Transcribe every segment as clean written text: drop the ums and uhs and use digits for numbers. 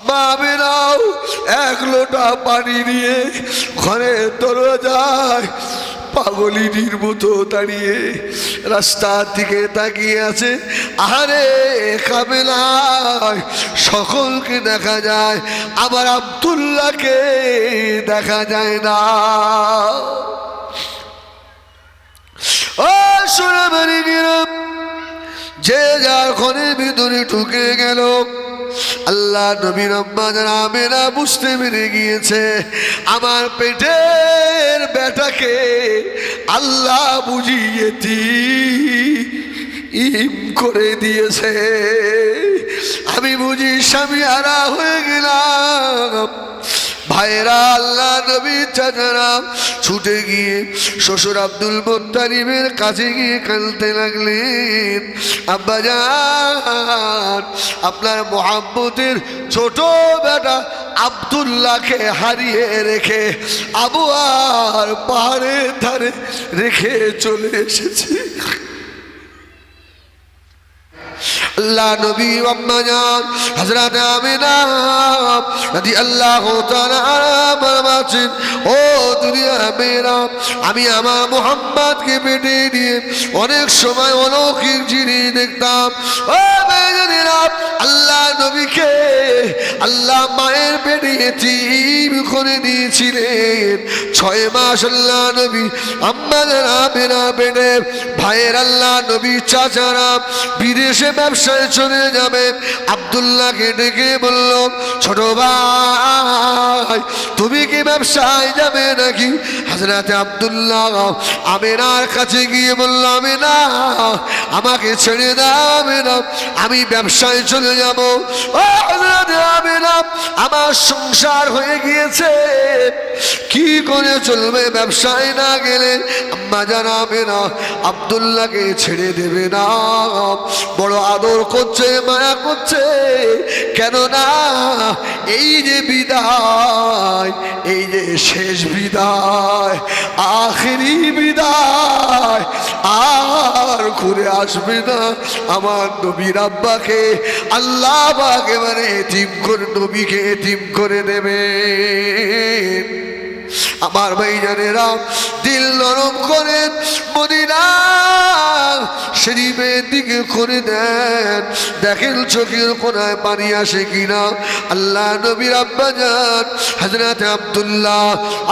মা আমিনাও এক লোটা পানি নিয়ে ঘরে দরজায় পাগলিনীর মতো দাঁড়িয়ে রাস্তার দিকে তাকিয়ে আছে। আরে কাবেলায় সকলকে দেখা যায়, আবার আব্দুল্লাহকে দেখা যায় না। ও সোনা বাড়ি গেলাম, যে যার ঘরের ভিতরে ঢুকে গেল। আল্লাহ নবীর আম্মা জান আমেনা বুঝতে পেরে গিয়েছে আমার পেটের বেটাকে আল্লাহ বুঝিয়ে ইম করে দিয়েছে। আমি বুঝি স্বামী হারা হয়ে গেলাম। ভাইরা, আল্লাহ নবী চাচারা ছুটে গিয়ে শ্বশুর আব্দুল মুত্তালিবের কাছে গিয়ে কাঁদতে লাগলেন। আব্বাজান, আপনার মোহাম্মতের ছোট বেটা আব্দুল্লাহকে হারিয়ে রেখে আবু আর পাহাড়ের ধারে রেখে চলে এসেছে। আল্লাহ নবী আম্মা জান হযরত আমিনা রাদিয়াল্লাহু তাআলা বলেন, ও দুনিয়া মেয়েরা, আমি আমার মুহাম্মদকে পেটে নিয়ে অনেক সময় অলৌকিক জিনিস দেখতাম। ও মেয়েরা, আল্লাহ নবীকে আল্লাহ মায়ের পেটে এতিম করে দিয়েছিলেন। 6 মাস আল্লাহ নবী আম্মা জান আমিনা পেটে। ভাইয়ের, আল্লাহ নবী চাচারা বিদেশে ব্যবসায় চলে যাবে। আব্দুল্লাহকে ডেকে বলল, ছোট ভাই তুমি কি ব্যবসায় যাবে নাকি? হযরত আব্দুল্লাহ আমিনার কাছে গিয়ে বলল, আমিনা আমাকে ছেড়ে দাও, আমিনা আমি ব্যবসায় চলে যাব। ও হযরত আমিনা, আমার সংসার হয়ে গিয়েছে, কি করে চলবে ব্যবসায় না গেলে? আম্মা জান আমিনা আব্দুল্লাহকে ছেড়ে দেবে না, বড় আদর করছে, মায়া করছে। কেননা এই যে বিদায়, এই যে শেষ বিদায়, আখেরি বিদায়, আর ঘুরে আসবে না। আমার নবীর আব্বাকে আল্লাহ একেবারে এতিম করে, নবীকে এতিম করে দেবে। আমার ভাইজানেরা, দিল নরম করে মদিনা শরীফের দিকে করে দেন, দেখেন চোখের কোনায় পানি আসে কিনা। আল্লাহ নবীর আব্বা জান হযরত আব্দুল্লাহ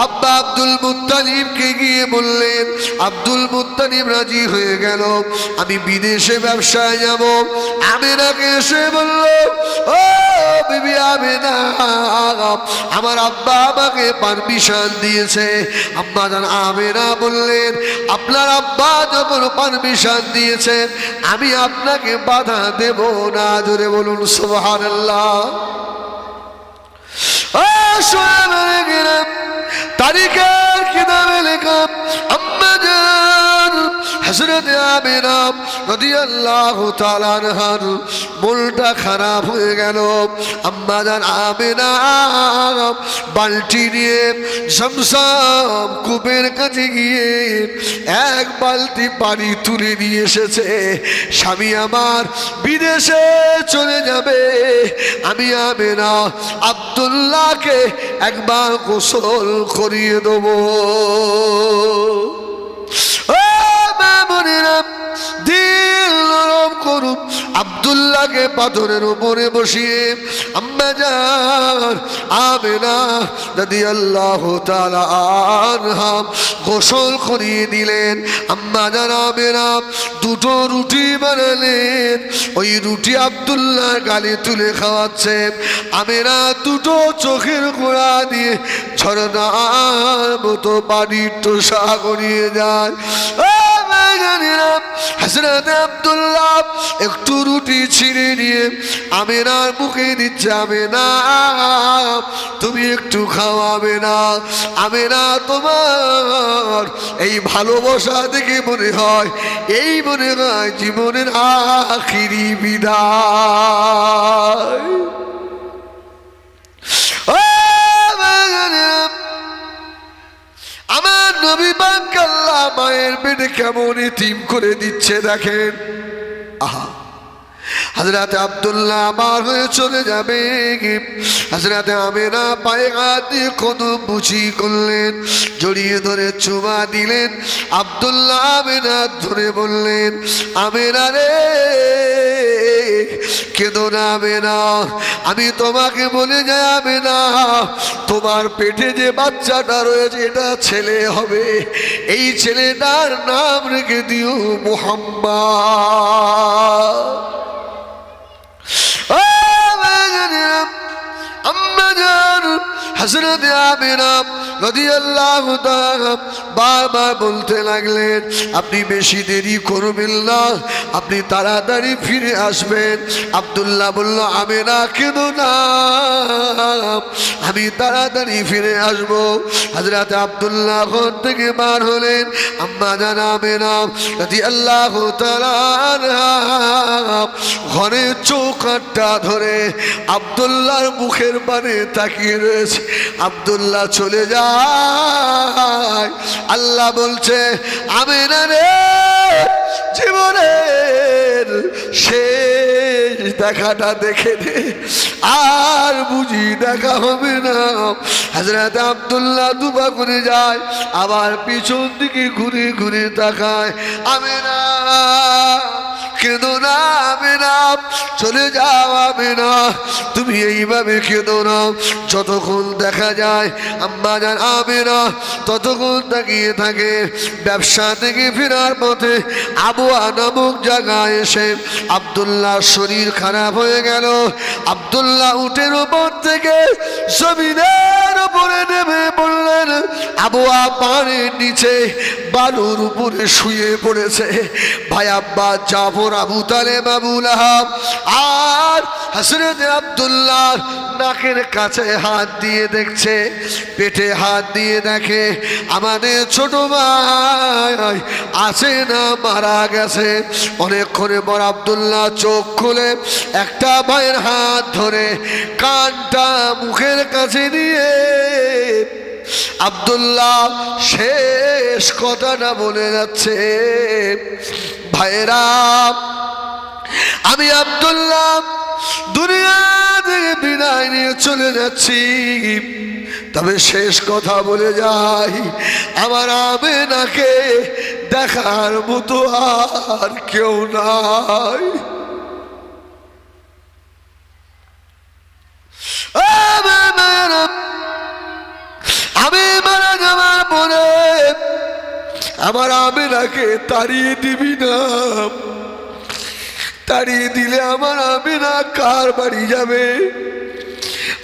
আব্বা আব্দুল মুত্তালিবকে গিয়ে বললেন। আব্দুল মুত্তালিব রাজি হয়ে গেল, আমি বিদেশে ব্যবসায় যাব। আমিনাকে এসে বলল, ও বিবি আমিনা, আমার আব্বা আমাকে পারমিশন দিয়েছে। আম্মা জান আমিনা বললেন, আপনার আব্বা যখন পারমিশন দিয়েছে আমি আপনাকে বাধা দেব না। জোরে বলুন সুবহানাল্লাহ। তারিখের কিতাবে লেখা, আম্মা জান হযরত আমিনা রাদিয়াল্লাহু তাআলা আনহার মনটা খারাপ হয়ে গেল। আম্মা জান আমিনা বালতি নিয়ে জমজম কূপের কাছে গিয়ে এক বালতি পানি তুলে নিয়ে এসেছে। স্বামী আমার বিদেশে চলে যাবে, আমি আমিনা আব্দুল্লাহকে একবার গোসল করিয়ে দেবো। দিল নরম করুন, আব্দুল্লাহকে পাথরের উপরে বসিয়ে আম্মা জান আমিনা রাদিয়াল্লাহু তাআলা আনহা গোসল করিয়ে দিলেন। আম্মা জান আমিনা দুটো রুটি বানালেন, ওই রুটি আব্দুল্লাহ গালে তুলে খাওয়াচ্ছে। আমিনা দুটো চোখের গোড়া দিয়ে ঝরনার মতো পানির টোসা গড়িয়ে যায়। হযরত আব্দুল্লাহ একটু রুটি ছিঁড়ে নিয়ে আমিনার মুখে দিচ্ছে। আমিনা তুমি একটু খাওয়াবে না? আমিনা তোমার এই ভালোবাসা দেখে মনে হয়, এই মনে হয় জীবনের আখিরি বিদায়। আমার নবী পাক আল্লাহ মায়ের পেটে কেমন এতিম করে দিচ্ছে দেখেন। আহা, হযরত আব্দুল্লাহ আমার হয়ে চলে যাবে। হযরত আমেনা পায়ে হাত দিয়ে কদম মুচি করলেন, জড়িয়ে ধরে চুমা দিলেন। আব্দুল্লাহ আমেনা ধরে বললেন, আমেনা রে কেঁদো না আমেনা, আমি তোমাকে বলে যাই আমেনা, তোমার পেটে যে বাচ্চাটা রয়েছে এটা ছেলে হবে, এই ছেলেটার নাম রেখে দিও মুহাম্মদ। হযরত আমেনা রাদিয়াল্লাহু তাআলা বারবার বলতে লাগলেন, আপনি বেশি দেরি করবেন না, আপনি তাড়াতাড়ি ফিরে আসবেন। আব্দুল্লাহ বলল, আমেনা কেঁদো না, আমি তাড়াতাড়ি ফিরে আসব। হযরত আব্দুল্লাহ ঘর থেকে বার হলেন। আম্মা জান আমেনা রাদিয়াল্লাহু তাআলা ঘরের চৌকাঠটা ধরে আব্দুল্লাহর মুখের পানে তাকিয়ে রয়েছে। আব্দুল্লাহ চলে যায়। আল্লাহ বলছে, আমেনা রে জীবনের শেষ দেখাটা দেখে নে, আর বুঝি দেখা হবে না। হযরত আব্দুল্লাহ দুবা করে যায়, আবার পিছন দিকে ঘুরে ঘুরে তাকায়। আমেনা কেঁদো না আমেনা, চলে যাও আমেনা, তুমি এইভাবে কেঁদো না। যতক্ষণ দেখা যায় আম্মা জান আমেনা ততক্ষণ তাকিয়ে থাকে। ব্যবসা থেকে ফেরার পথে আবুয়া নামক জায়গায় এসে আব্দুল্লাহ শরীর খারাপ হয়ে গেল। আব্দুল্লাহ উটের উপর থেকে জমিনের উপরে নেমে পড়লেন। আবুয়া পানির নিচে বালুর উপরে শুয়ে পড়েছে। ভাই আব্বাস জাফর, আবু তালেব, আবু লাহাব আর হযরত আব্দুল্লাহ নাকের কাছে হাত দিয়ে দেখছে, পেটে হাত দিয়ে দেখে আমাদের ছোট ভাই আছে না মারা গেছে। অনেকক্ষণে পর আব্দুল্লাহ চোখ খুলে একটা ভাইয়ের হাত ধরে কানটা মুখের কাছে নিয়ে আব্দুল্লাহ শেষ কথাটা বলে যাচ্ছে, ভাইরা আমি আব্দুল্লাহ দুনিয়া থেকে বিদায় নিয়ে চলে যাচ্ছি, তবে শেষ কথা বলে যাই, আমার আমেনাকে দেখার মতো আর কেউ নাই। আমি মারা যাওয়ার পরে আমার আমেনাকে তাড়িয়ে দিবি না, তাড়িয়ে দিলে আমার আমেনা কার বাড়ি যাবে,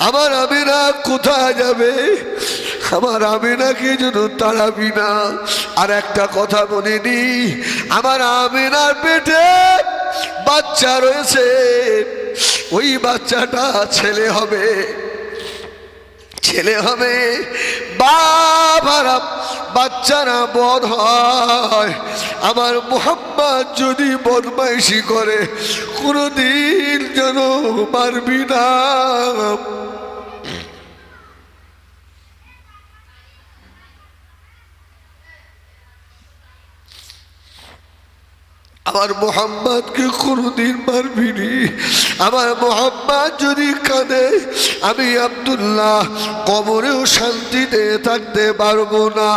আমার আমেনা কোথায় যাবে, আমার আমেনাকে যেন তাড়াবি না। আর একটা কথা বলে নি, আমার আমেনার পেটে বাচ্চা রয়েছে, ওই বাচ্চাটা ছেলে হবে, ছেলে হবে। বাবারা বাচ্চারা বধ হয়, আমার মুহাম্মদ যদি বদমাইশি করে কোনদিন যেন মারবি না। আমার মোহাম্মদকে কোনদিন মারবিনি। আমার মোহাম্মদ যদি কাঁদে আমি আব্দুল্লাহ কবরেও শান্তিতে থাকতে পারবো না।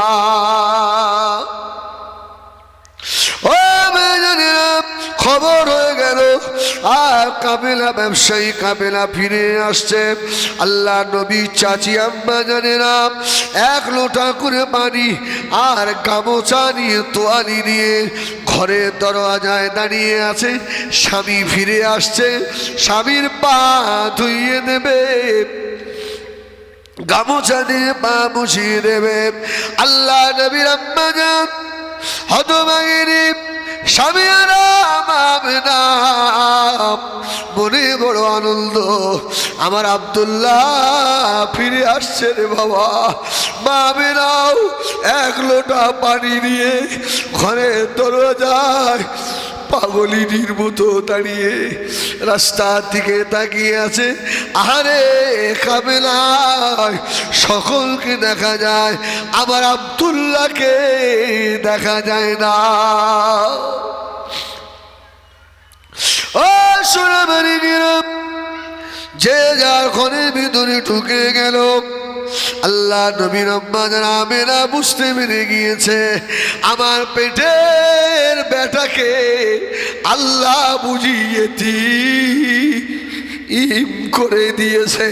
ও মেয়েরা, খবর হয়ে গেল আর কাফেলা, ব্যবসায়ী কাফেলা ফিরে আসছে। আল্লাহ নবী চাচি আম্মা জানেরা এক লোটা করে পানি আর গামছা নিয়ে তোয়ালি নিয়ে ঘরের দরওয়াজায় দাঁড়িয়ে আছে। স্বামী ফিরে আসছে, স্বামীর পা ধুইয়ে দেবে, গামছা দিয়ে পা মুছিয়ে দেবে। আল্লাহ নবীর আম্মা জান হতভাগিনী স্বামী আমেনা মনে বড় আনন্দ, আমার আব্দুল্লাহ ফিরে আসছে রে বাবা। মা আমেনাও এক লোটা পানি নিয়ে ঘরের দরজায় পাগলিনীর মতো দাঁড়িয়ে রাস্তার দিকে তাকিয়ে আছে। আরে কাফেলায় সকলকে দেখা যায়, আবার আব্দুল্লাহকে দেখা যায় না। ও সোনামারি গেলাম যে যার ঘরের ভিতরে ঢুকে গেল। আল্লাহ নবীর আম্মা জান আমেনা বুঝতে পেরে গিয়েছে আমার পেটের বেটাকে আল্লাহ বুঝিয়েছি ইম করে দিয়েছে,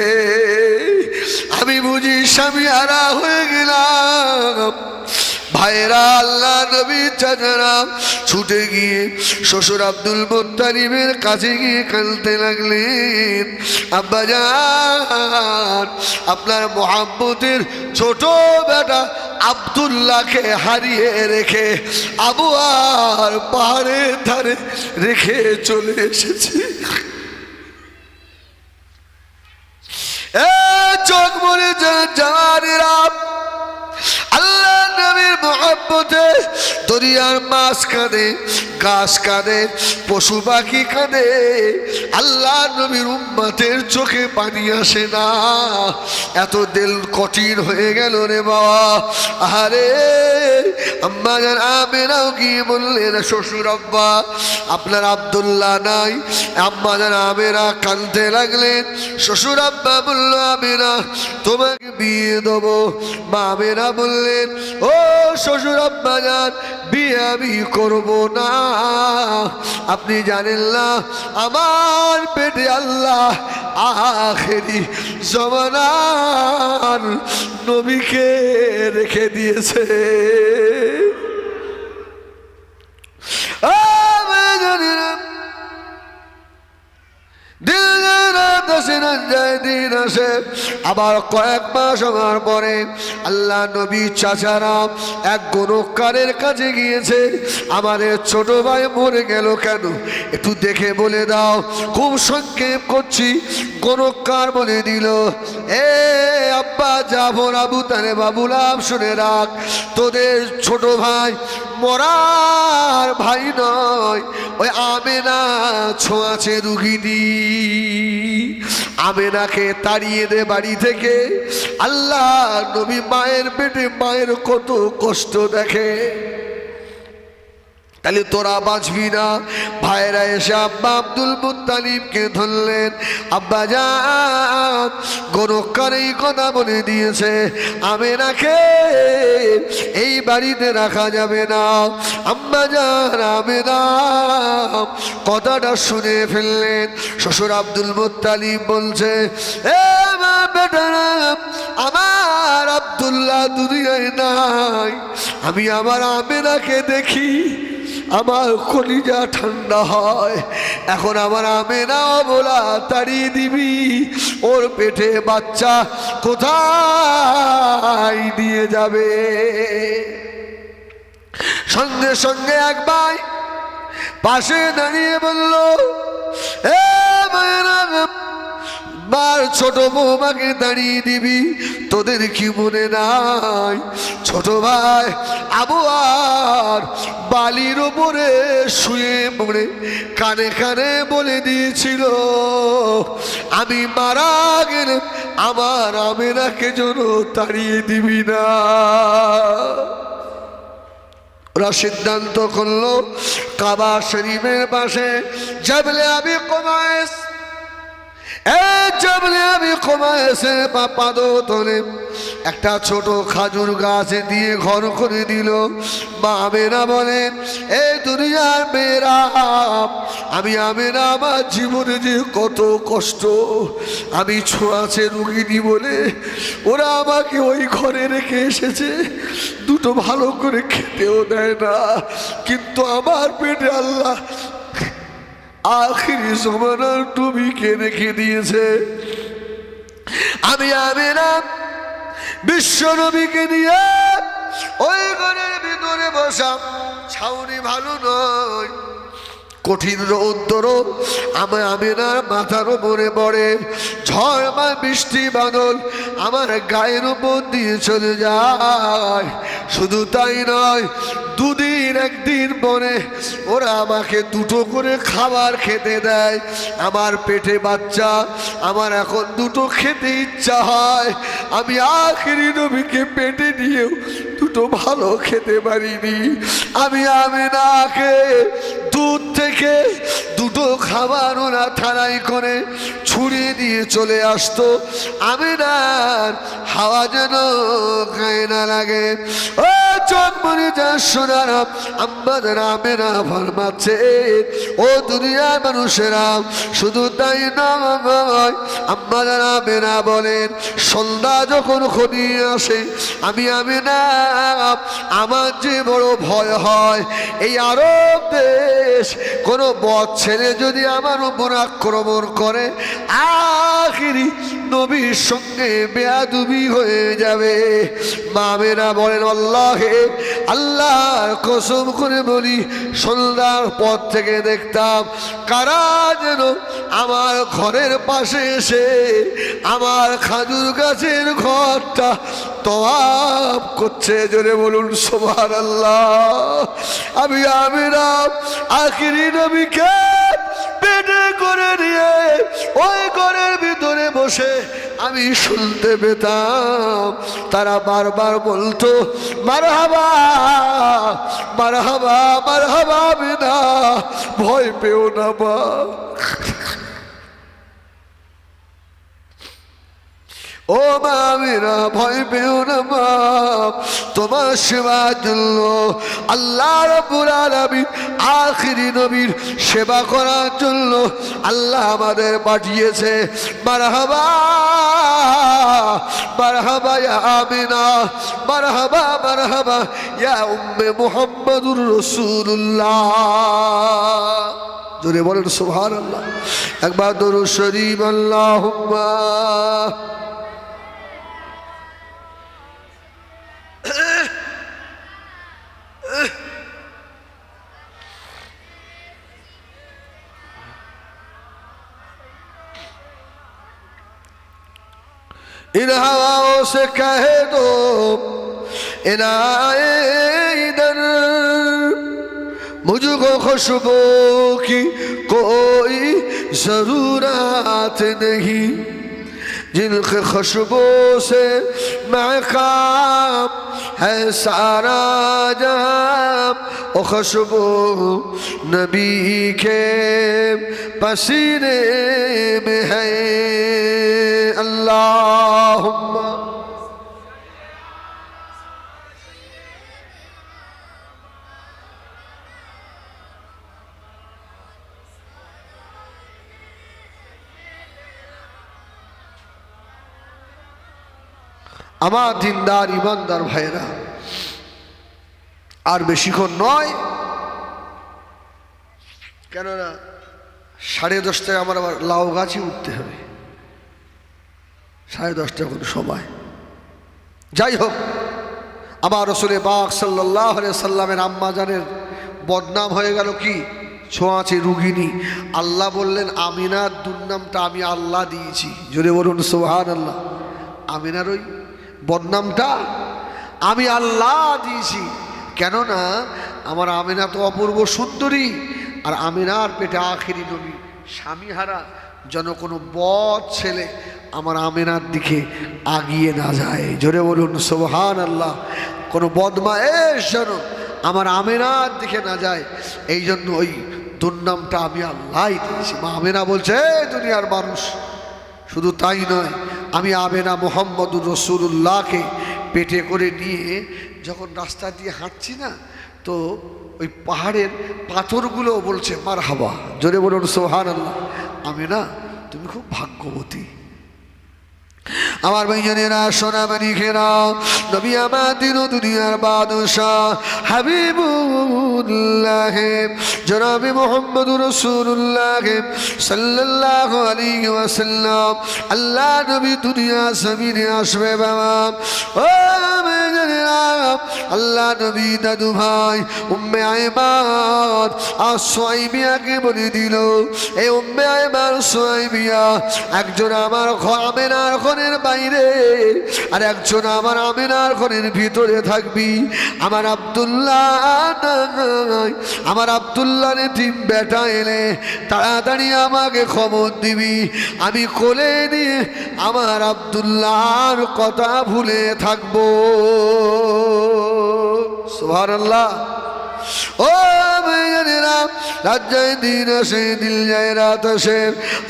আমি বুঝি স্বামী হারা হয়ে গেলাম। ভাইরা আল্লাহ নবী চাচারা ছুটে গিয়ে শ্বশুর আব্দুল মুত্তালিবের কাছে গিয়ে কাঁদতে লাগলেন, আব্বাজান আপনার মোহাম্মতের ছোট বেটা আব্দুল্লাহকে হারিয়ে রেখে আবু আর পাহাড়ের ধারে রেখে চলে এসেছি। চোখ মরে জানেরা আল্লাহ নবীর মোহাব্বতে দরিয়ার মাছ কাঁদে, গাছ কাঁদে, পশু পাখি কাঁদে, আল্লাহ নবীর উম্মতের চোখে পানি আসে না। এত দিল কঠিন হয়ে গেল রে বাবা। আরে আম্মা জান আমেনাও গিয়ে বললেন শ্বশুর আব্বা আপনার আব্দুল্লাহ নাই। আম্মা জান আমেনা কাঁদতে লাগলেন। শ্বশুর আব্বা বলল আমেনা তোমাকে বিয়ে দেবো। মা আমেনা বললেন ও শ্বশুর আব্বা জান বিয়ে আমি করব না, আপনি জানেন না আমার পেটে আল্লাহ আখেরি জমানার নবীকে রেখে দিয়েছে। আবার কয়েক মাস হওয়ার পরে আল্লাহ নবী চাচারা এক গণকারের কাছে গিয়েছে, আমাদের ছোট ভাই মরে গেল কেন একটু দেখে বলে দাও। খুব সংক্ষেপ করছি। গণকার বলে দিল এ আব্বা জাফর আবু তালেব বাবুলাম শুনে রাখ, তোদের ছোট ভাই মরার ভাই নয়, ওই আমেনা ছোঁয়াছে রুগিনী, আমেনাকে তাড়িয়ে দে বাড়ি থেকে। আল্লাহ নবী মায়ের পেটে মায়ের কত কষ্ট দেখে, তাহলে তোরা বাঁচবি না। ভাইরা এসে আব্বা আব্দুল মুত্তালিবকে ধরলেন, আব্বা জান গণকার এই কথা বলে দিয়েছে আমেনাকে এই বাড়িতে রাখা যাবে না। আম্মা জান আমেনা কথাটা শুনে ফেললেন। শ্বশুর আব্দুল মুত্তালিব বলছে এ মা বেটারা আমার আব্দুল্লাহ দুনিয়ায় নাই, আমি আমার আমেনাকে দেখি আমার কলিজা ঠান্ডা হয়। এখন আমার আমেনা বলা তাড়িয়ে দিবি, ওর পেটে বাচ্চা কোথায় নিয়ে যাবে। সঙ্গে সঙ্গে এক ভাই পাশে দাঁড়িয়ে বলল এ মায়েরা মার ছোট বৌমাকে দাঁড়িয়ে দিবি, তোদের কি মনে নাই ছোট ভাই আবু আর বালির ওপরে শুয়ে পড়ে কানে কানে বলে দিয়েছিল আমি মারা গেলে আমার আমেনাকে যেন তাড়িয়ে দিবি না। ওরা সিদ্ধান্ত করলো কাবা শরীফের পাশে জাবলে আবি কুবাইস পাদতলে একটা ছোট খাজুর গাছ দিয়ে ঘর করে দিল। মা আমেনা বলেন এ দুনিয়ার মেয়েরা আমি আমেনা আমার জীবনে যে কত কষ্ট, আমি ছোঁয়াছে রুগিনী বলে ওরা আমাকে ওই ঘরে রেখে এসেছে, দুটো ভালো করে খেতেও দেয় না, কিন্তু আমার পেটে আল্লাহ আখিরি জমানার নবীকে রেখে দিয়েছে। আমি আমেনা বিশ্ব নবীকে নিয়ে ওই ঘরের ভিতরে বসা, ছাউনি ভালো নয়, কঠিন রৌদ্র আমার আমেনার মাথার উপরে পড়ে, ঝড় বা বৃষ্টি বাদল আমার গায়ের উপর দিয়ে চলে যায়। শুধু তাই নয়, দুদিন একদিন পরে ওরা আমাকে দুটো করে খাবার খেতে দেয়। আমার পেটে বাচ্চা, আমার এখন দুটো খেতে ইচ্ছা হয়, আমি আখিরি নবীকে পেটে নিয়েও দুটো ভালো খেতে পারিনি। আমি আমেনাকে দূর থেকে দুটো খাবার ওরা থানায় করে ছুঁড়ে দিয়ে চলে আসতো, আমিনার হাওয়া যেন গায়ে না লাগে। ও চোখ মরে যা সোনারা, আমাদের আমিনা ফরমাচ্ছে, ও দুনিয়ার মানুষেরা, শুধু তাই নয়, আমাদের আমিনা বলেন, সন্ধ্যা যখন ঘনিয়ে আসে আমি আমিনা আমার যে বড় ভয় হয়, এই আরব দেশ কোনো বদ ছেলে যদি আমার উপর আক্রমণ করে, আখিরি নবীর সঙ্গে বেয়াদবি হয়ে যাবে। মামেরা বলেন, আল্লাহে, আল্লাহর কসম করে বলি, সন্ধ্যার পর থেকে দেখতাম কারা যেন আমার ঘরের পাশে এসে আমার খাজুর গাছের ঘরটা তওয়াফ করছে। জোরে বলুন সুবহানাল্লাহ। আমি আমিনা আখিরি নবীকে পেটে করে নিয়ে ওই ঘরের ভিতরে বসে আমি শুনতে পেতাম তারা বারবার বলতো, মারহাবা মারহাবা মারহাবা আমিনা, ভয় পেও না মা। ও মা আমিনা, ভয় পেও না মা, তোমার সেবার জন্য আল্লাহ রাব্বুল আলামিন আখিরি নবীর সেবা করার জন্য আল্লাহ আমাদের পাঠিয়েছে। মারহাবা মারহাবা ইয়া আমিনা, মারহাবা মারহাবা ইয়া উম্মে মুহাম্মাদুর রাসূলুল্লাহ। জোরে বলেন সুবহানাল্লাহ। একবার দরুদ শরীফ আল্লাহুম্মা इन हवाओं से कह दो इनाए इधर, मुझको खुशबू की कोई जरूरत नहीं, जिनके खुशबू से महकाम है सारा जहां, ओ खुशबू नबी के पसीने में है। अल्लाहुम्मा আমার দিনদার ইমানদার ভাইরা, আর বেশিক্ষণ নয়, কেননা 10:30টায় আমার আবার লাউ গাছে উঠতে হবে, 10:30 কোনো সময়। যাই হোক, আমার রাসূলে পাক সাল্লাল্লাহু আলাইহি সাল্লামের আম্মা জানের বদনাম হয়ে গেল কি, ছোঁয়াচে রুগিনী। আল্লাহ বললেন, আমিনার দুর্নামটা আমি আল্লাহ দিয়েছি। জোরে বলুন সুবহানাল্লাহ। আমিনার ওই বদনামটা আমি আল্লাহ দিয়েছি, কেননা আমার আমিনা তো অপূর্ব সুন্দরী, আর আমিনার পেটে আখিরি নবী স্বামীহারা, যেন কোনো বদ ছেলে আমার আমিনার দিকে আগিয়ে না যায়। জোরে বলুন সুবহানাল্লাহ। কোনো বদমায়েশ যেন আমার আমিনার দিকে না যায়, এই জন্য ওই দুর্নামটা আমি আল্লাহই দিয়েছি। মা আমিনা বলছে, দুনিয়ার মানুষ, শুধু তাই নয়, আমি আমিনা মুহাম্মদুর রাসূলুল্লাহকে পেটে করে নিয়ে যখন রাস্তা দিয়ে হাঁটছি না, তো ওই পাহাড়ের পাথরগুলো বলছে মারহাবা। জোরে বলুন সুবহানাল্লাহ। আমিনা, তুমি খুব ভাগ্যবতী। আমার ভাইজানেরা, সোনামণি খেরা, নবী আমাদের দুনিয়ার বাদশাহ হাবিবুল্লাহ জনাবে মুহাম্মদুর রাসূলুল্লাহ সাল্লাল্লাহু আলাইহি ওয়াসাল্লাম, আল্লাহ নবী দুনিয়া জমিনে আসবে বাবা। ও ভাইজানেরা, আল্লাহ নবী দাদু ভাই উম্মে আয়মান আর সুয়াইবিয়াকে বলে দিল, এই উম্মে আয়মান সুয়াইবিয়া একজন আমার আমিনার ঘরের বাইরে, আর একজন আমার আমিনার ঘরের ভিতরে থাকবি। আমার আব্দুল্লাহ এতিম বেটা এলে তাড়াতাড়ি আমাকে খবর দিবি, আমি কোলে নিয়ে আমার আব্দুল্লাহর কথা ভুলে থাকবো। সুবহানাল্লাহ। ও ভাইজানেরা, রাত যায় দিন আসে, দিল যায় রাত আসে।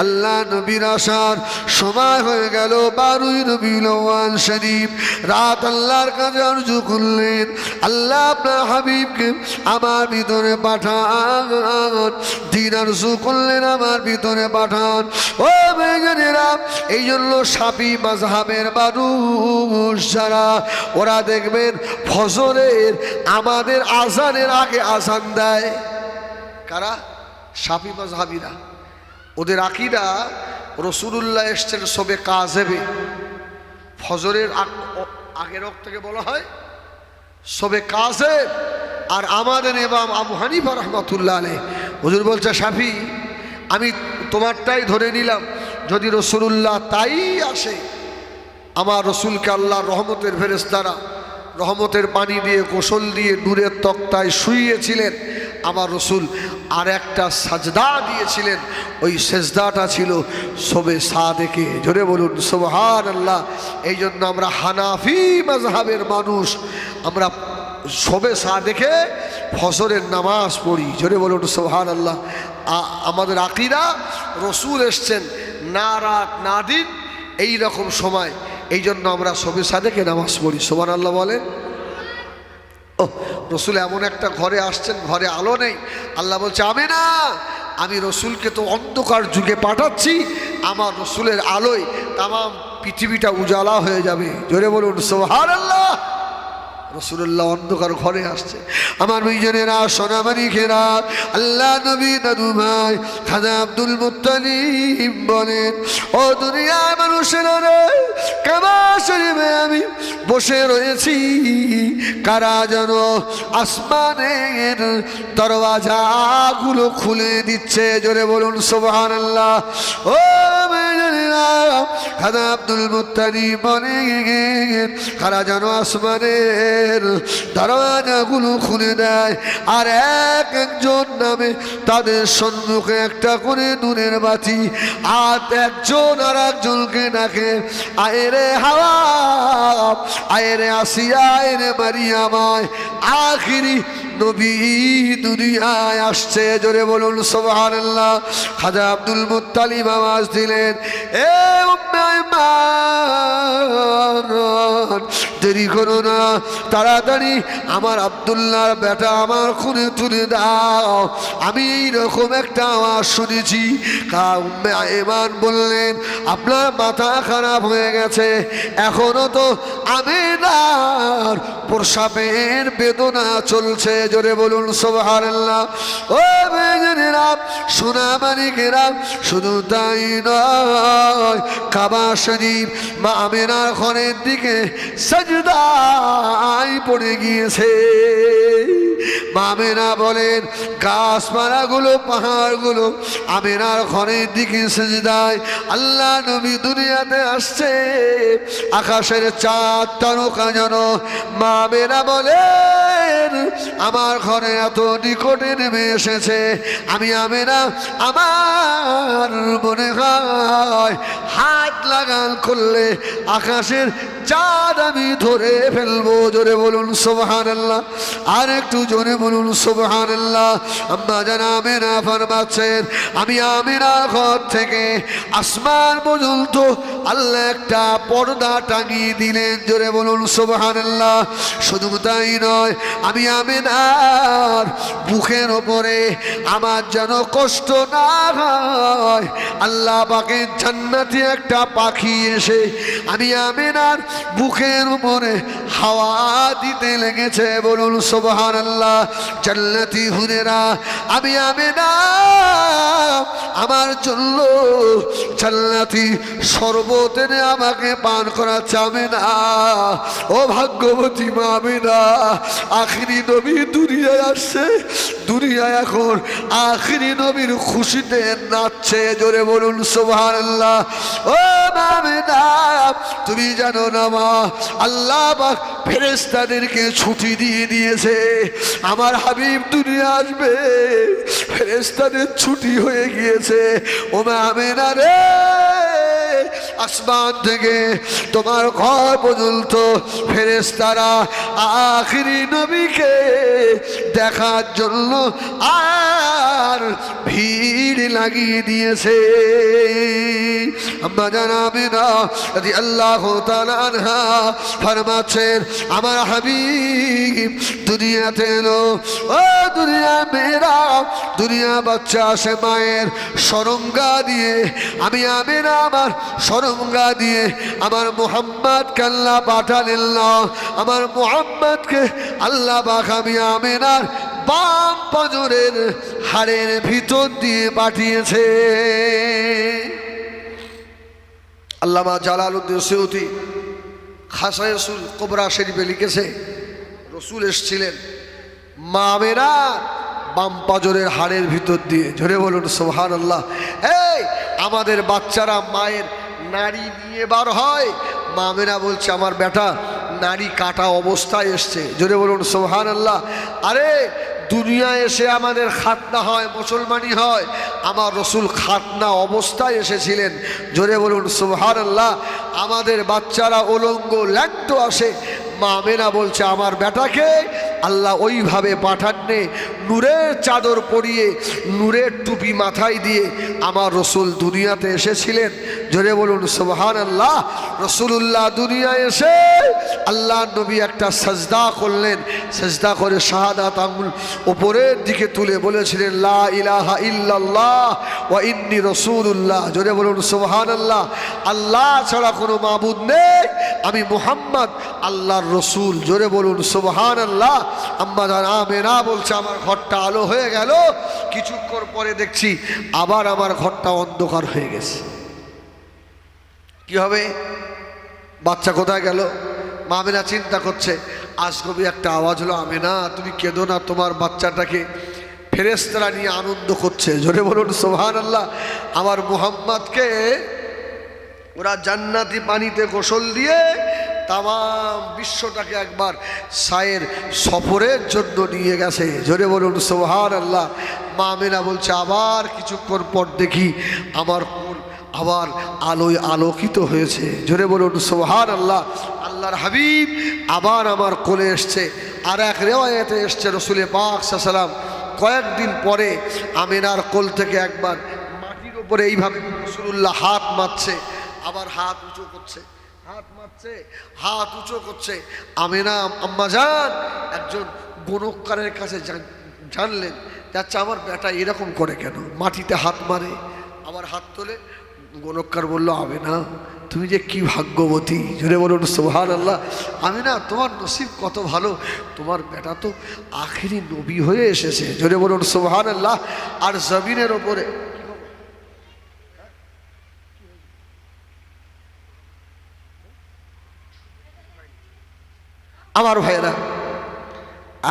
আল্লাহ নবীর আসার সময় হয়ে গেল 12ই রবিউল আউয়াল শরীফ। রাত আল্লাহর কাছে আরজু করলেন, আল্লাহ আপনার হাবিবকে আমার ভিতরে পাঠান। দিন আরজু করলেন, আমার ভিতরে পাঠান। ও ভাইজানেরা, এই জন্য শাফি মাযহাবের মানুষ যারা, ওরা দেখবেন ফজরের আমাদের আজানের আগে আজান দেয়। কারা? শাফি মাযহাবীরা। ওদের আকীদা রাসূলুল্লাহ এসেছেন সবে কাযেবে। ফজরের আগের ওয়াক্তকে বলা হয় সবে কাযেব। আর আমাদের ইমাম আবু হানিফা রাহমাতুল্লাহ আলাইহি হুজুর বলছে, শাফি আমি তোমারটাই ধরে নিলাম, যদি রাসূলুল্লাহ তাই আসে। আমার রসুলকে আল্লাহর রহমতের ফেরেশতারা রহমতের পানি দিয়ে গোসল দিয়ে নূরের তক্তায় শুইয়েছিলেন। আমার রসুল আর একটা সাজদা দিয়েছিলেন, ওই সেজদাটা ছিল শবে সাদেকে। জোরে বলুন সুবহানাল্লাহ। এই জন্য আমরা হানাফি মাযহাবের মানুষ, আমরা শবে সাদেকে ফজরের নামাজ পড়ি। জোরে বলুন সুবহানাল্লাহ। আমাদের আকীদা রসুল এসছেন না রাত না দিন এই রকম সময়, এই জন্য আমরা শবে সাদেকে নামাজ পড়ি। সুবহানাল্লাহ বলেন। ও রসুল এমন একটা ঘরে আসছেন, ঘরে আলো নেই। আল্লাহ বলছে, আমি না, আমি রসুলকে তো অন্ধকার যুগে পাঠাচ্ছি, আমার রসুলের আলোয় তাম পৃথিবীটা উজালা হয়ে যাবে। জোরে বলুন সুবহানাল্লাহ। রসুল্লাহ অন্ধকার ঘরে আসছে। আমার ভাইজানেরা, সোনামানিকেরা, আল্লাহ নবী দাদু ভাই খাজা আব্দুল মুত্তালিব বলেন, ও দুনিয়ার মানুষেরা রে, কাবা শরীফে আমি বসে রয়েছি, কারা যেন আসমানের দরওয়াজাগুলো খুলে দিচ্ছে। জোরে বলুন সুবহানাল্লাহ। ও ভাইজানেরা, খাজা আব্দুল মুত্তালিব বলেন, কারা যেন আসমানের দরওয়াজাগুলো খুলে দেয়, আর এক একজন নামে তাদের সম্মুখে একটা করে নূরের বাতি, আর একজন আর একজনকে ডাকে, আয়রে হাওয়া, আয়রে আসিয়া, আয়রে মারিয়ামায়, আখিরি নবী দুনিয়ায় আসছে। জোরে বলুন সুবহানাল্লাহ। খাজা আব্দুল মুত্তালিব আওয়াজ দিলেন, এ উম্মে আইমান, দেরি করো না, তাড়াতাড়ি আমার আব্দুল্লাহর বেটা আমার খুনে তুলে দাও, আমি এইরকম একটা আওয়াজ শুনেছি। উম্মে আইমান বললেন, আপনার মাথা খারাপ হয়ে গেছে, এখনো তো আমিনার প্রসাবের বেদনা চলছে। জোরে বলুন সুবহানাল্লাহ। ও ভাইজানেরা, সোনামানিকেরা, শুধু তাই নয়, কাবা শরীফ মা আমিনার ঘরের দিকে সাজদায় পড়ে গিয়েছে। মা আমিনা বলেন, গাছপালাগুলো পাহাড়গুলো আমিনার ঘরের দিকে সিজদায়। আল্লাহ নবী দুনিয়াতে আসছে, আকাশের চাঁদ তারকা যেন। মা আমিনা বলেন, আমার ঘরে এত নিকটে নেমে এসেছে, আমি আমিনা আমার মনে হয় হাত লাগান করলে আকাশের চাঁদ আমি ধরে ফেলবো। জোরে বলুন সুবহানাল্লাহ। আর একটু জোরে বলুন সুবহানাল্লাহ। আম্মা জান আমিনা ফরমাচ্ছেন, আমি আমিনার ঘর থেকে আসমান পর্যন্ত আল্লাহ একটা পর্দা টাঙিয়ে দিলেন। জোরে বলুন সুবহানাল্লাহ। শুধু তাই নয়, আমি আমিনার বুকের ওপরে আমার যেন কষ্ট না হয়, আল্লাহ পাকের জান্নাতি একটা পাখি এসে আমি আমিনার বুকের উপরে হাওয়া দিতে লেগেছে। বলুন সুবহানাল্লাহ। জান্নাতি হুরেরা, আমি আমিনা আমার জন্য জান্নাতি শরবত এনে আমাকে পান করাচ্ছে। আমিনা, ও ভাগ্যবতী মা আমিনা, আখিরি নবী দুনিয়ায় আসছে, দুনিয়ায় এখন আখিরি নবীর খুশিতে নাচছে। জোরে বলুন সুবহানাল্লাহ। ও মা আমিনা, তুমি জানো না মা, আল্লাহ পাক ফেরেশতাদেরকে ছুটি দিয়ে দিয়েছে, আমার হাবিব দুনিয়া আসবে, ফেরেশতাদের ছুটি হয়ে গিয়েছে। ও মা আমিনা রে, আসমান থেকে তোমার ঘর পর্যন্ত ফেরেশতারা আখিরি নবীকে দেখার জন্য আর ভিড় লাগিয়ে দিয়েছে। আম্মা জান আমিনা রাদিয়াল্লাহু তাআলা আনহা ফরমাচ্ছেন, আমার হাবিব দুনিয়াতে এলো, ও দুনিয়া মেয়েরা, দুনিয়া বাচ্চা আসে মায়ের সরঙ্গা দিয়ে, আমি আমিনা আমার সরঙ্গা দিয়ে আমার মুহাম্মদকে আল্লাহ পাঠালেন না, আমার মুহাম্মদকে আল্লাহ পাক আমি আমিনার বাম পাঁজরের হাড়ের ভিতর দিয়ে পাঠিয়েছে। আল্লামা জালালউদ্দিন সৈয়দী খাসায়ে রসুল কোবরা শরীফে লিখেছে, রসুল এসেছিলেন মা আমিনা বাম পাঁজরের হাড়ের ভিতর দিয়ে। জোরে বলুন সুবহানাল্লাহ। এই আমাদের বাচ্চারা মায়ের নাড়ি নিয়ে বার হয়, মা আমিনা বলছে আমার বেটা নাড়ি কাটা অবস্থায় এসছে। জোরে বলুন সুবহানাল্লাহ। আরে দুনিয়া এসে আমাদের খাতনা হয়, মুসলমানি হয়, আমার রসুল খাতনা অবস্থায় এসেছিলেন। জোরে বলুন সুবহানাল্লাহ। আমাদের বাচ্চারা উলঙ্গ ল্যাংট আসে, মা আমিনা বলছে আমার বেটাকে আল্লাহ ওইভাবে পাঠাননি, নূরের চাদর পরিয়ে নূরের টুপি মাথায় দিয়ে আমার রসুল দুনিয়াতে এসেছিলেন। জোরে বলুন সুবহানাল্লাহ। রসুলুল্লাহ দুনিয়ায় এসে আল্লাহ নবী একটা সাজদা করলেন, সাজদা করে শাহাদাত আঙ্গুল উপরের দিকে তুলে বলেছিলেন লা ইলাহা ইল্লাল্লাহ ওয়া ইন্নী রাসূলুল্লাহ। জোরে বলুন সুবহানাল্লাহ। আল্লাহ ছাড়া কোনো মাবুদ নেই, আমি মুহাম্মদ আল্লাহর রসুল। জোরে বলুন সুবহানাল্লাহ। আম্মা জান আমিনা বলছে আমার ঘরটা আলো হয়ে গেল, কিছুক্ষণ পরে দেখছি আবার আমার ঘরটা অন্ধকার হয়ে গেছে। কি হবে? বাচ্চা কোথায় গেল? মা আমিনা চিন্তা করছে, আজগবি একটা আওয়াজ হলো, আমিনা তুমি কেঁদো না, তোমার বাচ্চাটাকে ফেরেশতারা নিয়ে আনন্দ করছে। জোরে বলুন সুবহানাল্লাহ। আমার মুহাম্মদকে ওরা জান্নাতি পানিতে গোসল দিয়ে তাম বিশ্বটাকে একবার সায়ের সফরের জন্য নিয়ে গেছে। জোরে বলুন সুবহানাল্লাহ। মা আমিনা বলছে আবার কিছুক্ষণ পর দেখি আমার কোল আবার আলোয় আলোকিত হয়েছে। জোরে বলুন সুবহানাল্লাহ। আল্লাহর হাবিব আবার আমার কোলে এসছে। আর এক রিওয়ায়াতে এসছে রসুল পাক সাল্লাল্লাহু আলাইহি ওয়াসাল্লাম কয়েকদিন পরে আমিনার কোল থেকে একবার মাটির উপরে এইভাবে রাসূলুল্লাহ হাত মারছে, আবার হাত উঁচু করছে, হাত মারছে, হাত উঁচু করছে। আমিনা আম্মা জান একজন গণককারের কাছে জানলেন, যাচ্ছে আমার বেটা এরকম করে কেন, মাটিতে হাত মারে আবার হাত তোলে। গণককার বলল আমিনা তুমি যে কি ভাগ্যবতী। জোরে বলুন সুবহানাল্লাহ। আমিনা তোমার নসিব কত ভালো, তোমার বেটা তো আখেরি নবী হয়ে এসেছে। জোরে বলুন সুবহানাল্লাহ। আর জমিনের ওপরে আমার ভাইয়েরা,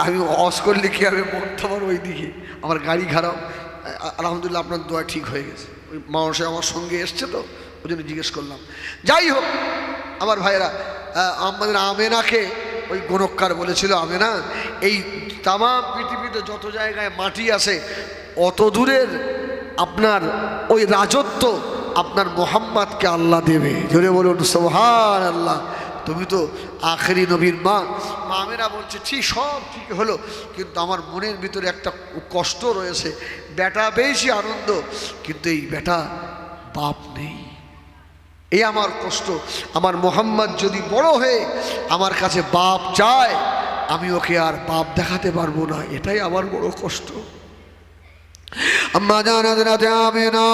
আমি অস করলে কি আমি মনটা আমার ওই দিকে, আমার গাড়ি খারাপ, আলহামদুলিল্লাহ আপনার দোয়া ঠিক হয়ে গেছে। ওই মানুষে আমার সঙ্গে এসছে তো ওই জন্য জিজ্ঞেস করলাম। যাই হোক আমার ভাইয়েরা, আমাদের আমিনাকে ওই গণককার বলেছিল আমিনা এই তাম পৃথিবীতে যত জায়গায় মাটি আছে অত দূরের আপনার ওই রাজত্ব আপনার মুহাম্মদকে আল্লাহ দেবে। জোরে বলুন সুবহানাল্লাহ। তুমি তো আখেরি নবীর মা। মা আমিনা বলছে ঠিক সব ঠিক হলো, কিন্তু আমার মনের ভিতরে একটা কষ্ট রয়েছে। বেটা পেয়েছি আনন্দ, কিন্তু এই বেটা বাপ নেই, এই আমার কষ্ট। আমার মুহাম্মদ যদি বড় হয়ে আমার কাছে বাপ চায়, আমি ওকে আর বাপ দেখাতে পারবো না, এটাই আমার বড় কষ্ট। আম্মা জান হযরত আমিনা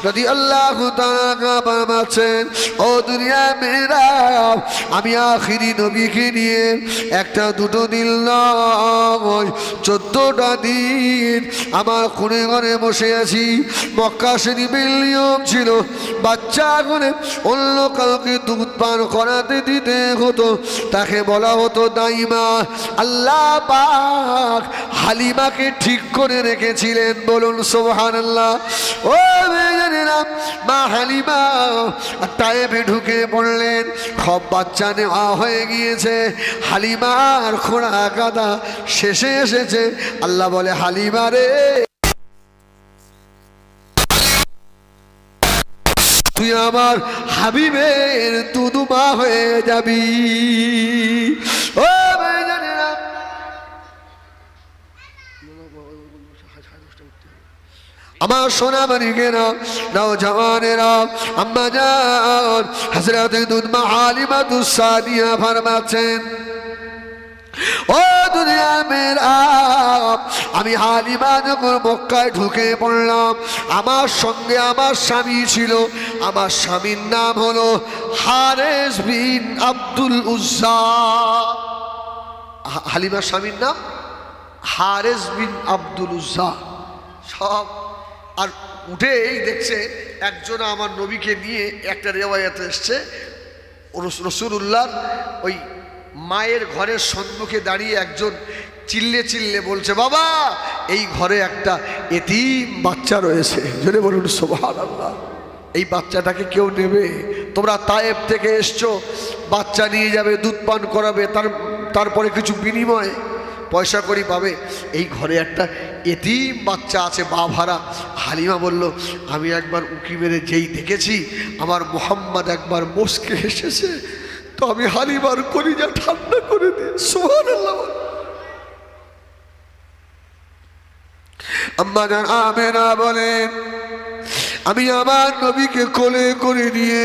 রাদিয়াল্লাহু তাআলা ফরমাচ্ছেন, ও দুনিয়া মেয়েরা, আমি আখিরি নবীকে নিয়ে একটা দুটো দিন নয় 14টা দিন আমার খুনে ঘরে বসে আছি। মক্কা শরীফের নিয়ম ছিল বাচ্চা করে অন্য কাউকে দুধ পান করাতে দিতে হতো, তাকে বলা হতো দাইমা। আল্লাহ পাক হালিমাকে ঠিক করে রেখেছিলেন। বলুন সুবহানাল্লাহ। ও মেয়েরা, মা হালিমা তায়েফে ঢুকে পড়লেন, সব বাচ্চা নেওয়া হয়ে গিয়েছে, হালিমার খোঁড়া কাদা শেষে এসেছে। আল্লাহ বলে হালিমা রে, তুই তুই আমার হাবিবের দুদুমা হয়ে যাবি। ও ভাইজানেরা, আমার সোনা মানিকেরা, নওজওয়ানেরা, আম্মা জান হযরত দুধমা হালিমাতুস সাদিয়া ফরমাচ্ছেন, ও দুনিয়া মেরা, আমি হালিমা যখন মক্কায় ঢুকে পড়লাম, আমার সঙ্গে আমার স্বামী ছিল। আমার স্বামীর নাম হলো হারেস বিন আব্দুল উজ্জা। হালিমার স্বামীর নাম হারেস বিন আব্দুল উজ্জা। সব আর উঠেই দেখছে একজন আমার নবীকে নিয়ে, একটা রেওয়ায়াতে এসছে রাসূলুল্লাহর ওই মায়ের ঘরের সম্মুখে দাঁড়িয়ে একজন চিল্লে চিল্লে বলছে, বাবা এই ঘরে একটা এতিম বাচ্চা রয়েছে। জোরে বলুন সুবহানাল্লাহ। এই বাচ্চাটাকে কেউ নেবে? তোমরা তায়েব থেকে এসছো, বাচ্চা নিয়ে যাবে, দুধ পান করাবে, তারপরে কিছু বিনিময়ে পয়সা করি পাবে। এই ঘরে একটা এতিম বাচ্চা আছে, বাভারা। হালিমা বলল, আমি একবার উঁকি মেরে যেই দেখেছি আমার মুহাম্মদ একবার মুস্কে এসেছে, তো আমি হালিমার কলিজা ঠান্ডা করে দিই। সুবহানাল্লাহ। আম্মা জান আমেনা বলেন, আমি আমার নবীকে কোলে করে নিয়ে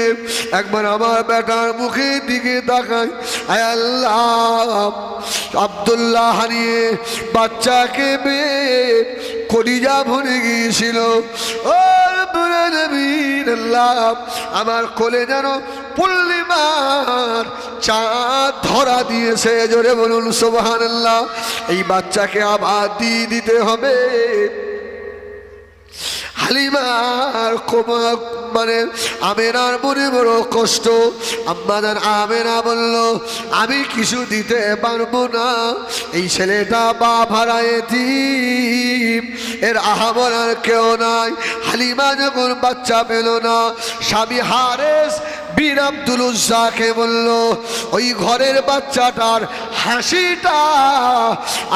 একবার আমার বেটার মুখের দিকে তাকাই, আয় আল্লাহ, আব্দুল্লাহ হারিয়ে বাচ্চাকে পেয়ে কলিজা ভরে গিয়েছিল। ও রব্বুল আলামিন, আল্লাহ আমার কোলে যেন পূর্ণিমার চাঁদ ধরা দিয়েছে। জোরে বলুন সুবহানাল্লাহ। এই বাচ্চাকে আবার দিয়ে দিতে হবে। হালিমার মানে আমেনার মনে বড় কষ্ট। আম্মাদার আমেনা বলল, আমি কিছু দিতে পারবো না, এই ছেলেটা বাভারা এতিম, এর আহামর আর কেউ নাই। হালিমা যখন বাচ্চা পেল না, স্বামী হারেস বিন আব্দুল উজ্জাকে বলল, ওই ঘরের বাচ্চাটার হাসিটা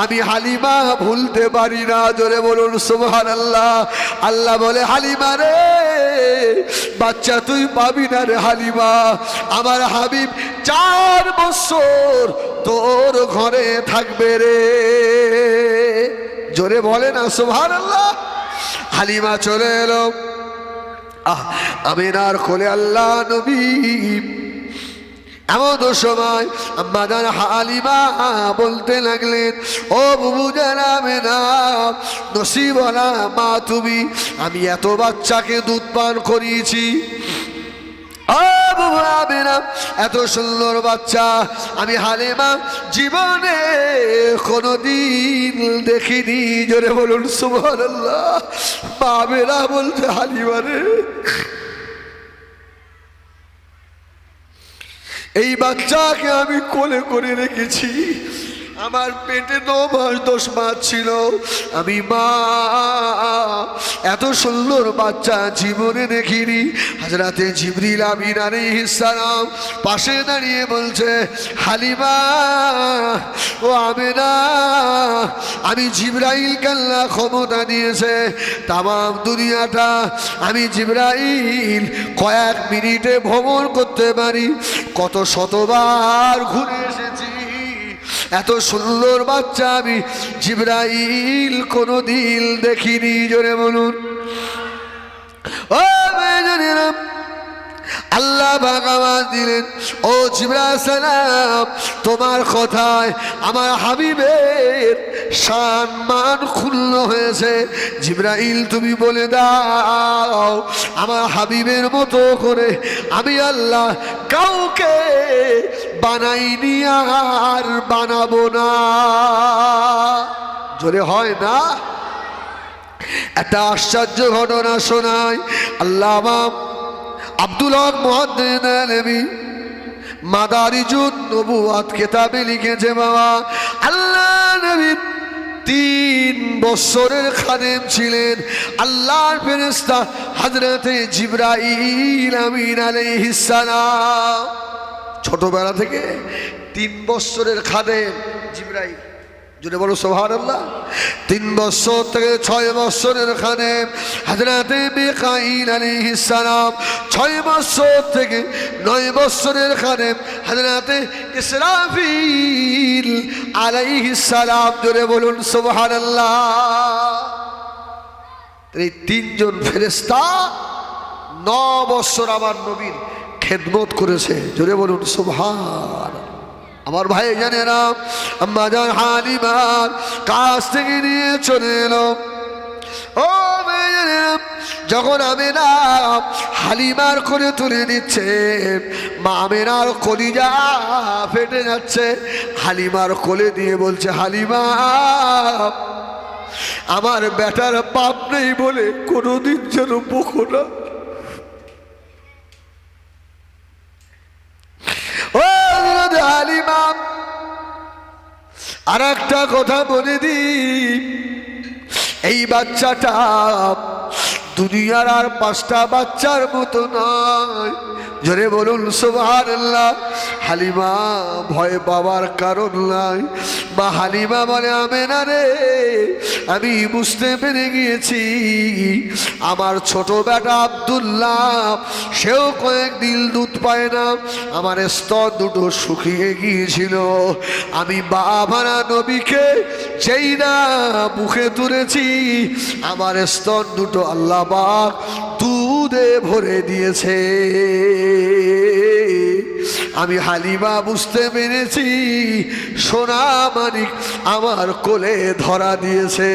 আমি হালিমা ভুলতে পারি না। জোরে বলুন সুবহানাল্লাহ। আল্লাহ বলে, হালিমা রে, বাচ্চা তুই পাবি না রে হালিমা, আমার হাবিব 4 বছর তোর ঘরে থাকবে রে। জোরে বলে না সুবহানাল্লাহ। হালিমা চলে এলো আমিনার কোলে। আল্লাহ নবী এমন সময় আম্মাদান হালিমা বলতে লাগলেন, ও বুবু জানা আমেনা, নসিবওয়ালা মা তুমি, আমি এত বাচ্চাকে দুধ পান করিয়েছি। এত সুন্দর বাচ্চা আমি হালিমা জীবনে কোনদিন দেখিনি। জোরে বলুন সুবহানাল্লাহ। বাবেরা বলছে, হালিমা রে, এই বাচ্চাকে আমি কোলে করে রেখেছি, আমার পেটে 9 মাস 10 মাস ছিল। আমি মা এত সুন্দর বাচ্চা জীবনে দেখিনি। হযরতে জিবরিল আমিন আলাইহিস সালাম পাশে দাঁড়িয়ে বলছে, হালিমা ও আমেনা, আমি জিবরাইলকে আল্লাহ ক্ষমতা দিয়েছে তামাম দুনিয়াটা আমি জিবরাইল কয়েক মিনিটে ভ্রমণ করতে পারি। কত শতবার ঘুরে এসেছি, এত সুন্দর বাচ্চা আমি জিবরাইল কোনদিন দেখিনি। জোরে বলুন। ও মেয়েরা, আল্লাহ আওয়াজ দিলেন, ও জিবরাইল সালাম, তোমার কথায় আমার হাবিবের সম্মান ক্ষুণ্ণ হয়েছে। জিবরাইল তুমি বলে দাও, আমার হাবিবের মতো করে আমি আল্লাহ কাউকে বানাইনি আর বানাবো না। জোরে হয় না? একটা আশ্চর্য ঘটনা শোনায়। আল্লামা আব্দুল হক মুহাদ্দিস আলভী মাদারিজুন নবুওয়াত কিতাবে লিখেছে, বাবা আল্লাহ নবী 3 বছরের খাদেম ছিলেন। আল্লাহর ফেরেশতা হযরতে জিবরাইল আমিন আলাইহিস সালাম ছোটবেলা থেকে 3 বছরের খাদেম জিবরাইল। জুড়ে বলো সুবহানাল্লাহ। 3 বছর থেকে 6 বছরের খাদেম হযরতে মিকাঈল আলাইহিস সালাম, 6 বছর থেকে 9 বছরের খাদেম হযরতে ইসরাফিল আলাইহিস সালাম। জুড়ে বলুন সুবহানাল্লাহ। এই 3 জন ফেরেশতা 9 বছর আমার নবীর খেদমত করেছে। জুড়ে বলুন সুবহান। আমার ভাই জানেরা, আম্মা জান হালিমার কাছ থেকে নিয়ে চলে এলো। ও ভাই জানেরা, যখন আমেনা হালিমার কোলে তুলে নিচ্ছে, মা আমেনার কলিজা ফেটে যাচ্ছে। হালিমার কোলে দিয়ে বলছে, হালিমা আমার বেটার পাপ নেই বলে কোনোদিন যেন বকো না। হালিমা আর একটা কথা বলে দিই, এই বাচ্চাটা দুনিয়ার আর 5টা বাচ্চার মতো নয়। জোরে বলুন সুবহানাল্লাহ। হালিমা ভয় পাওয়ার কারণ নাই। মা হালিমা বলে, আমেনা রে, আমি বুঝতে পেরে গিয়েছি আমার ছোট বেটা আব্দুল্লাহ, সেও কয়েকদিন দুধ পায় না, আমার স্তন দুটো শুকিয়ে গিয়েছিল। আমি বাবারা নবীকে যেই না মুখে তুলেছি, আমার স্তন দুটো আল্লাহ পাক দুধে ভরে দিয়েছে। আমি হালিমা বুঝতে পেরেছি সোনা মানিক আমার কোলে ধরা দিয়েছে।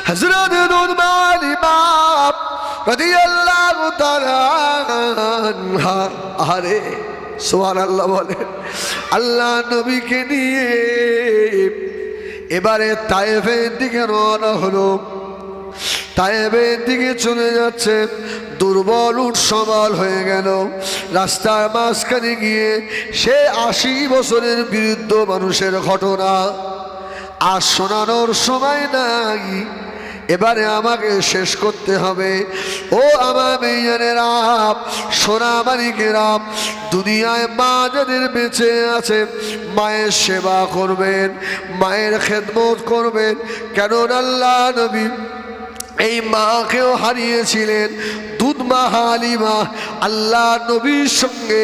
হযরত হালিমা রাদিয়াল্লাহু তাআলা আনহা, আরে সুবহানাল্লাহ বলে, আল্লাহ নবীকে নিয়ে এবারে তায়েফের দিকে রওনা হলো। তায়েফের দিকে চলে যাচ্ছে। দুর্বল উট সবল হয়ে গেল। রাস্তার মাঝখানে গিয়ে সে 80 বছরের বৃদ্ধ মানুষের ঘটনা আর শোনানোর সময় নাই, এবারে আমাকে শেষ করতে হবে। ও আমার মেয়েরা, সোনা মানিকেরা, দুনিয়ায় মা যাদের বেঁচে আছে মায়ের সেবা করবেন, মায়ের খেদমত করবেন। কেন আল্লাহ নবী এই মাকেও হারিয়েছিলেন। দুধ মা হালিমা আল্লাহ নবীর সঙ্গে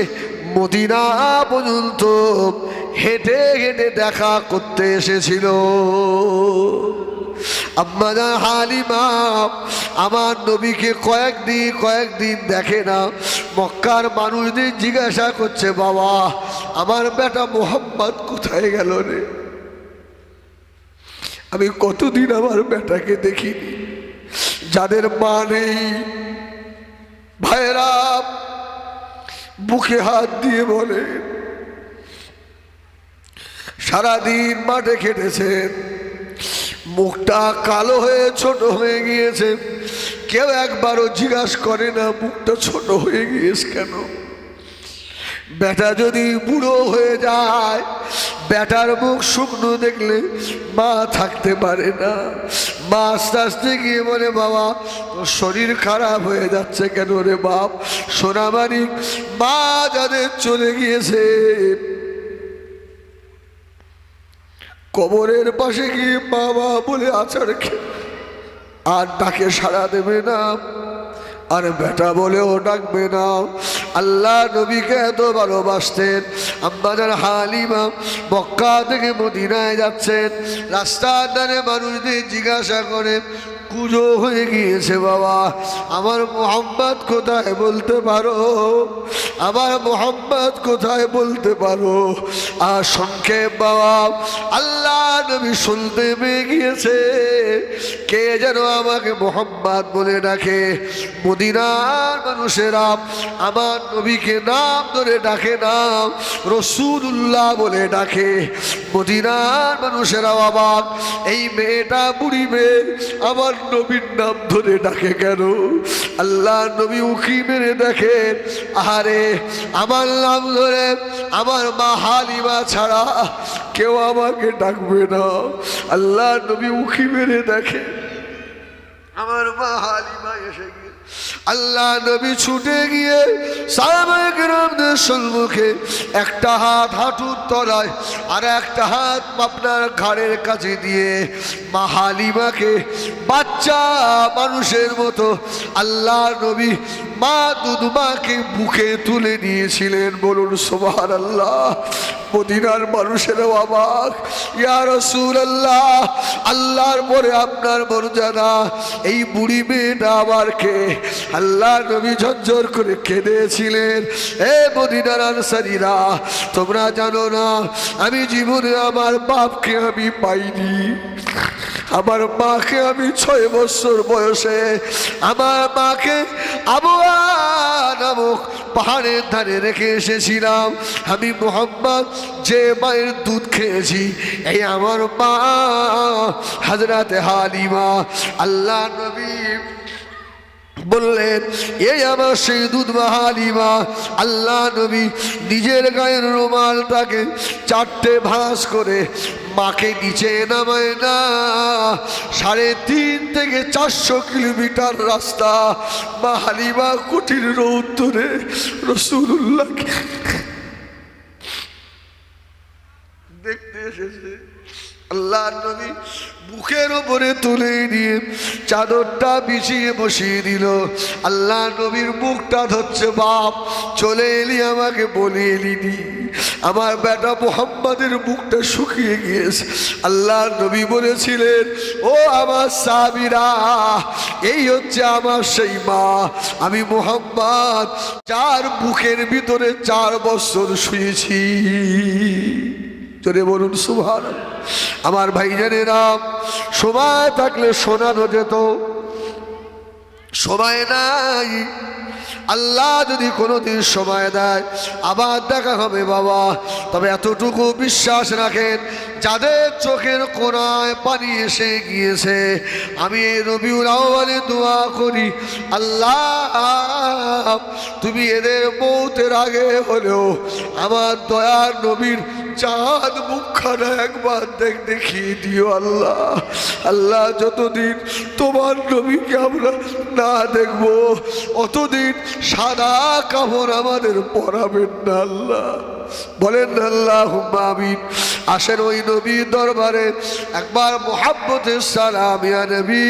মদিনা পর্যন্ত হেঁটে হেঁটে দেখা করতে এসেছিল। আম্মা জান হালিমা আমার নবীকে কয়েকদিন দেখে না। মক্কার মানুষদের জিজ্ঞাসা করছে, বাবা আমার বেটা মোহাম্মদ কোথায় গেল রে? আমি কতদিন আমার বেটাকে দেখিনি। যাদের মা নেই ভাইরা বুকে হাত দিয়ে বলে, সারাদিন মাঠে খেটেছেন, মুখটা কালো হয়ে ছোট হয়ে গিয়েছে। কেউ একবারও জিজ্ঞাসা করে না মুখটা ছোট হয়ে গিয়েছে কেন। বেটা যদি বুড়ো হয়ে যায়, বেটার মুখ শুকনো দেখলে মা থাকতে পারে না। মা আস্তে আস্তে গিয়ে বলে, বাবা তোর শরীর খারাপ হয়ে যাচ্ছে কেন রে বাপ? সোনা মানিক মা যাদের চলে গিয়েছে, কবরের পাশে গিয়ে বাবা বলে আচার খেয়ে আর ডাকে সাড়া দেবে না, আর বেটা বলেও ডাকবে না। আল্লাহ নবীকে এত ভালোবাসতেন। আম্মা জান হালিমা মক্কা থেকে মদিনায় যাচ্ছেন। রাস্তার ধারে মানুষদের জিজ্ঞাসা করে, কুজো হয়ে গিয়েছে বাবা, আমার মোহাম্মদ কোথায় বলতে পারো? আমার মোহাম্মদ কোথায় বলতে পারো? আর সংক্ষেপ বাবা, আল্লাহ নবী শুনতে পেয়ে গিয়েছে কে যেন আমাকে মোহাম্মদ বলে ডাকে। মদিনার মানুষেরা আমার নবীকে নাম ধরে ডাকে না, রাসূলুল্লাহ বলে ডাকে। মদিনার মানুষেরা অবাক, এই মেয়েটা বুড়ি মেয়ে আমার নবীর নাম ধরে ডাকে কেন? আল্লাহ নবী উকি মেরে দেখেন, আরে আমার নাম ধরে আমার মা হালিমা ছাড়া কেউ আমাকে ডাকবে না। আল্লাহ নবী উকি মেরে দেখে আমার মা হালিমা এসে গিয়ে আল্লাহ নবী ছুটে গিয়ে সাহাবায়ে কেরামদের সম্মুখে একটা হাত হাঁটুর তলায় আর একটা হাত আপনার ঘাড়ের কাছে দিয়ে মা হালিমাকে বাচ্চা মানুষের মতো আল্লাহ নবী মা দুধমাকে বুকে তুলে নিয়েছিলেন। বলুন সুবহানাল্লাহ। মদিনার মানুষেরা অবাক, ইয়া রাসূলুল্লাহ, আল্লাহর পরে আপনার মর্যাদা, এই বুড়ি মেয়েটা আবার কে? আল্লাহ নবী ঝরঝর করে কেঁদেছিলেন। এ মদিনার আনসারীরা, তোমরা জানো না আমি জীবনে আমার বাপকে আমি পাইনি। আমার মাকে আমি 6 বছর বয়সে আমার মাকে আবওয়া নামক পাহাড়ের ধারে রেখে এসেছিলাম। আমি মুহাম্মদ যে মায়ের দুধ খেয়েছি, এই আমার মা হযরতে হালিমা। আল্লাহ নবী বললেন, এই আমার সেই দুধ মা হালিমা। আল্লাহ নবী নিজের গায়ের রুমালটাকে 4টে ভাঁজ করে মাকে নিচে নামায় না। 3.5 থেকে 400 কিলোমিটার রাস্তা মা হালিমা কঠিন রৌদ্রে রাসূলুল্লাহকে দেখতে এসেছে। আল্লাহ নবী বুকের উপরে তুলে নিয়ে চাদরটা বিছিয়ে বসিয়ে দিল। আল্লাহ নবীর মুখটা ধরছে, বাপ চলে এলি, আমাকে বলে এলিনি, আমার বেটা মুহাম্মাদের মুখটা শুকিয়ে গিয়েছে। আল্লাহ নবী বলেছিলেন, ও আমার সাহাবীরা, এই হচ্ছে আমার সেই মা, আমি মুহাম্মদ যার বুকের ভিতরে 4 বছর শুয়েছি। জোরে বলুন সুবহানাল্লাহ। আমার ভাইজানেরা, সময় থাকলে শোনানো যেত, সময় নাই। আল্লাহ যদি কোনোদিন সময় দেয় আবার দেখা হবে বাবা। তবে এতটুকু বিশ্বাস রাখেন, যাদের চোখের কোণায় পানি এসে গিয়েছে, আমি এই রবিউল আউয়ালে দোয়া করি, আল্লাহ তুমি এদের মৌতের আগে হলেও আমার দয়ার নবীর চাঁদ মুখখানা একবার দেখিয়ে দিও আল্লাহ। আল্লাহ যতদিন তোমার নবীকে আমরা না দেখব, অতদিন সাদা কাপড় আমাদের পরাবেন না আল্লাহ। বলেন আল্লাহুম্মা আমিন। আসেন ওই নবীর দরবারে একবার মুহাব্বতের সালাম, ইয়া নবী।